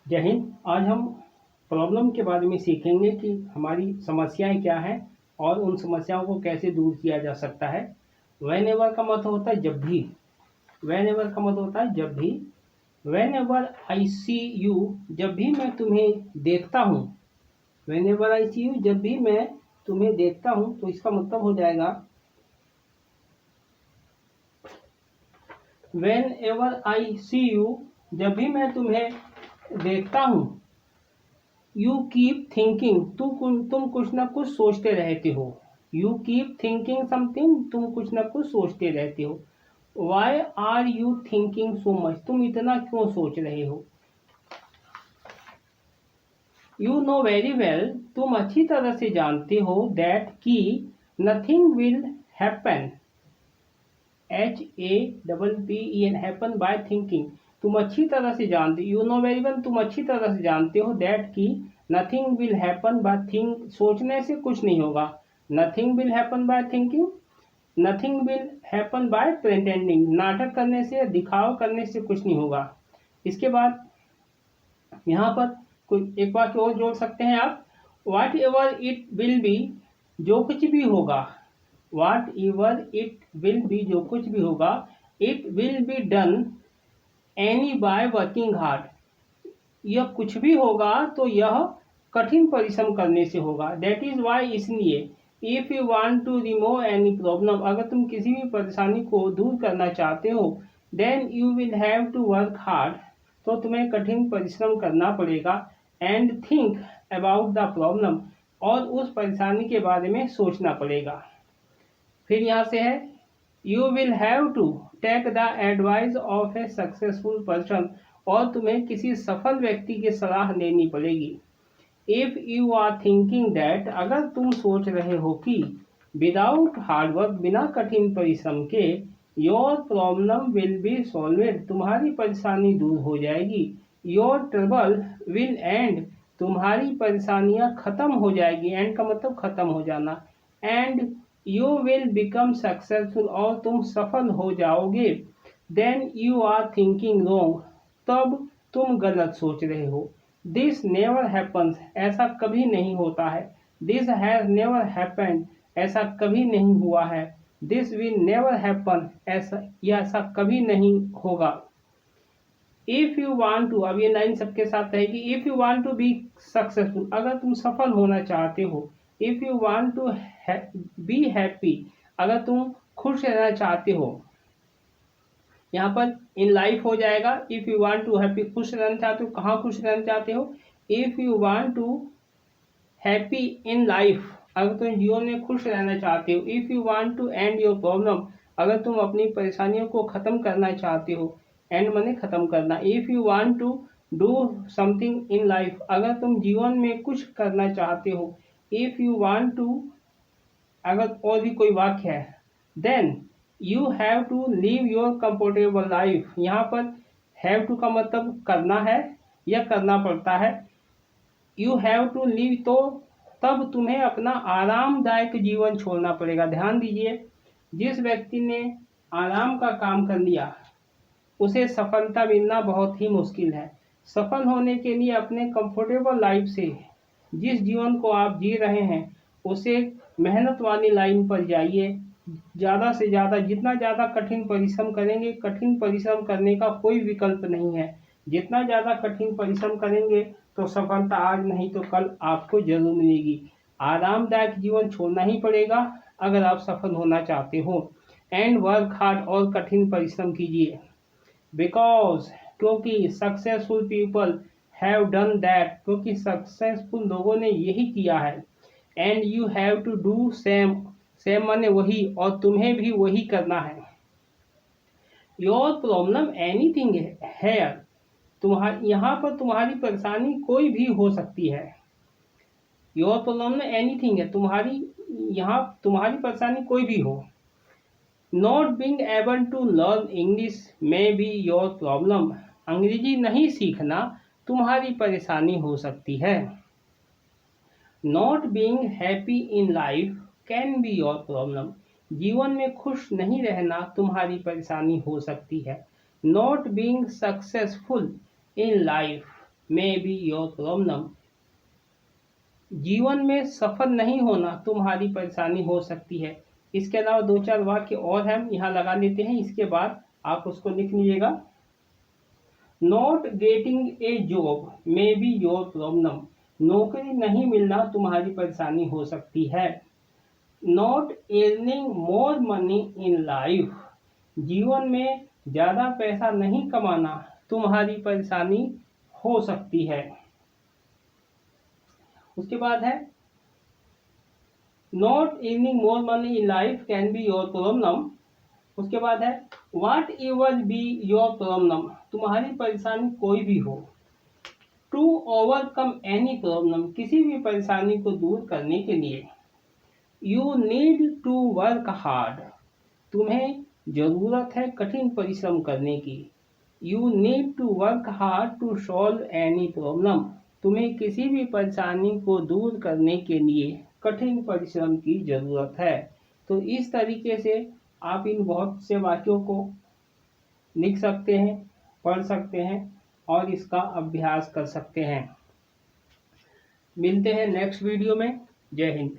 जय हिंद। आज हम प्रॉब्लम के बारे में सीखेंगे कि हमारी समस्याएं क्या हैं और उन समस्याओं को कैसे दूर किया जा सकता है। वेन एवर का मतलब होता है जब भी। वेन एवर का मतलब होता है जब भी। Whenever I see you, जब भी मैं तुम्हें देखता हूँ। Whenever I see you, जब भी मैं तुम्हें देखता हूँ, तो इसका मतलब हो जाएगा whenever I see you, जब भी मैं तुम्हें देखता हूँ। यू कीप थिंकिंग, तुम कुछ ना कुछ सोचते रहते हो। यू कीप थिंकिंग समथिंग, तुम कुछ ना कुछ सोचते रहते हो। Why are you thinking so much, तुम इतना क्यों सोच रहे हो। यू नो वेरी वेल, तुम अच्छी तरह से जानते हो दैट कि nothing will happen, HAPPEN, happen by thinking. तुम अच्छी तरह से जानते, यू नो वेरी वेल, तुम अच्छी तरह से जानते हो दैट कि nothing will happen by think, सोचने से कुछ नहीं होगा। Nothing will happen by thinking, nothing will happen by pretending, नाटक करने से, दिखाव करने से कुछ नहीं होगा। इसके बाद यहाँ पर कोई एक बात और जोड़ सकते हैं आप, वाट एवर इट विल बी, जो कुछ भी होगा। वाट एवर इट विल बी, जो कुछ भी होगा। It will be done any by working hard, यह कुछ भी होगा तो यह कठिन परिश्रम करने से होगा। दैट इज वाई, इसलिए if you want to remove any problem, अगर तुम किसी भी परेशानी को दूर करना चाहते हो, then you will have to work hard, तो तुम्हें कठिन परिश्रम करना पड़ेगा। And think about the problem, और उस परेशानी के बारे में सोचना पड़ेगा। फिर यहाँ से है, you will have to take the advice of a successful person, और तुम्हें किसी सफल व्यक्ति की सलाह लेनी पड़ेगी। If you are thinking that, अगर तुम सोच रहे हो कि विदाउट हार्डवर्क, बिना कठिन परिश्रम के, योर प्रॉब्लम विल बी सॉल्वेड, तुम्हारी परेशानी दूर हो जाएगी। योर ट्रबल विल एंड, तुम्हारी परेशानियां खत्म हो जाएगी। एंड का मतलब खत्म हो जाना। And you will become successful, और तुम सफल हो जाओगे। Then you are thinking wrong, तब तुम गलत सोच रहे हो। दिस नेवर हैपन्स, ऐसा कभी नहीं होता है। दिस हैज नेवर हैपेंड, ऐसा कभी नहीं हुआ है। दिस विल नेवर हैपन, ऐसा कभी नहीं होगा। इफ यू वांट टू, अब ये लाइन सबके साथ रहेगी। If you want to be successful, अगर तुम सफल होना चाहते हो। If you want to be happy, अगर तुम खुश रहना चाहते हो। यहाँ पर इन लाइफ हो जाएगा। If you want to happy, खुश रहना चाहते हो, कहाँ खुश रहना चाहते हो। If you want to happy in life, अगर तुम जीवन में खुश रहना चाहते हो। If you want to end your problem, अगर तुम अपनी परेशानियों को खत्म करना चाहते हो। एंड माने खत्म करना। If you want to do something in life, अगर तुम जीवन में कुछ करना चाहते हो। इफ यू वांट टू, अगर और भी कोई वाक्य है, then you have to live your comfortable life. यहाँ पर हैव टू का मतलब करना है या करना पड़ता है। यू हैव टू लिव, तो तब तुम्हें अपना आरामदायक जीवन छोड़ना पड़ेगा। ध्यान दीजिए, जिस व्यक्ति ने आराम का काम कर लिया, उसे सफलता मिलना बहुत ही मुश्किल है। सफल होने के लिए अपने कंफर्टेबल लाइफ से, जिस जीवन को आप जी रहे हैं, उसे मेहनत वाली लाइन पर जाइए। ज़्यादा से ज़्यादा, जितना ज़्यादा कठिन परिश्रम करेंगे, कठिन परिश्रम करने का कोई विकल्प नहीं है। जितना ज़्यादा कठिन परिश्रम करेंगे तो सफलता आज नहीं तो कल आपको जरूर मिलेगी। आरामदायक जीवन छोड़ना ही पड़ेगा अगर आप सफल होना चाहते हो। एंड वर्क हार्ड, और कठिन परिश्रम कीजिए। बिकॉज, क्योंकि successful people have done that, क्योंकि सक्सेसफुल लोगों ने यही किया है। And you have to do same, same माने वही, और तुम्हें भी वही करना है। योर प्रॉब्लम एनीथिंग है, तुम्हारी यहाँ पर तुम्हारी परेशानी कोई भी हो सकती है। योर प्रॉब्लम एनीथिंग है, तुम्हारी यहाँ तुम्हारी परेशानी कोई भी हो। Not being able to learn English may be your problem, अंग्रेजी नहीं सीखना तुम्हारी परेशानी हो सकती है। Not being happy in life can be your problem, जीवन में खुश नहीं रहना तुम्हारी परेशानी हो सकती है। Not being successful in life, may be your problem. जीवन में सफल नहीं होना तुम्हारी परेशानी हो सकती है। इसके अलावा 2-4 वाक्य और हम यहाँ लगा लेते हैं, इसके बाद आप उसको लिख लीजिएगा। Not getting a job may be your problem. नौकरी नहीं मिलना तुम्हारी परेशानी हो सकती है। Not earning more money in life. जीवन में ज्यादा पैसा नहीं कमाना तुम्हारी परेशानी हो सकती है। उसके बाद है not earning more money in life can be your problem. उसके बाद है whatever be your problem. तुम्हारी परेशानी कोई भी हो। To overcome any problem. किसी भी परेशानी को दूर करने के लिए you need to work hard. तुम्हें जरूरत है कठिन परिश्रम करने की। You need to work hard to solve any problem. तुम्हें किसी भी परेशानी को दूर करने के लिए कठिन परिश्रम की जरूरत है। तो इस तरीके से आप इन बहुत से वाक्यों को लिख सकते हैं, पढ़ सकते हैं और इसका अभ्यास कर सकते हैं। मिलते हैं नेक्स्ट वीडियो में। जय हिंद।